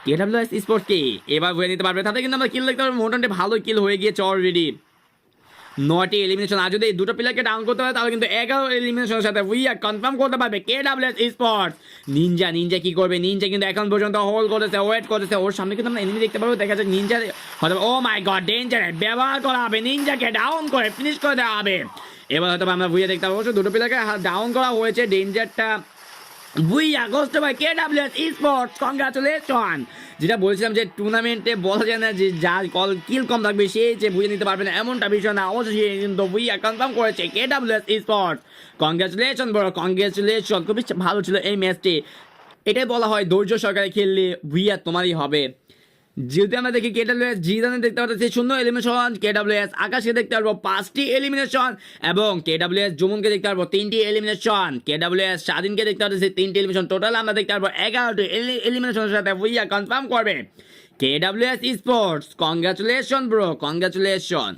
KWS sports কি এবার হয়ে নিতে পারবে, তাতে কিন্তু আমরা কিল দেখতে পারবো মোটামুটি ভালো কিল হয়ে গিয়েছে অলরেডি। 9টি এলিমিনেশন, আর যদি এই দুটো প্লেয়ারকে ডাউন করতে হয় তাহলে কিন্তু 11 এলিমিনেশনের সাথে উইয়া কনফার্ম করতে পারবে KWS স্পোর্টস। নিনজা কি করবে? নিনজা কিন্তু এখন পর্যন্ত হোল্ড করেছে, ওয়েট করেছে, ওর সামনে কিন্তু আমরা এনিমি দেখতে পাবো। দেখা যাচ্ছে নিনজা হয়তো, ও মাই গড, ডেঞ্জারে ব্যবহার করা হবে, নিনজাকে ডাউন করে ফিনিশ করে দেওয়া হবে। এবার হয়তো আমরা উইয়া দেখতে পাবো দুটো প্লেয়ারকে ডাউন করা হয়েছে, ডেঞ্জারটা বুইয়া ghost by KWS sports, congratulation. যেটা বলছিলাম যে টুর্নামেন্টে বলা যায় না যে যার কিল কম থাকবে সে যে বুঝে নিতে পারবে না, এমনটা বিষয় না, অবশ্যই কিন্তু বুইয়া কনফার্ম করেছে KWS স্পোর্টস। কংগ্রাচুলেশন বড়, কংগ্রাচুলেশন, খুবই ভালো ছিল এই ম্যাচটি। এটাই বলা হয় ধৈর্য সহকারে খেললে বুইয়া তোমারই হবে। যদি আমরা দেখি KWS জিদানে দেখতে পাচ্ছি 0 এলিমিনেশন, KWS আকাশকে দেখতে পারবো 5টি এলিমিনেশন, এবং KWS জুমুনকে দেখতে পারবো 3টি এলিমিনেশন, KWS স্বাধীনকে দেখতে পাচ্ছি 3টি এলিমিনেশন, টোটাল আমরা দেখতে পারবো 11টি এলিমিনেশনের সাথে উইয়া কনফার্ম করবে KWS sports. Congratulation bro, congratulation.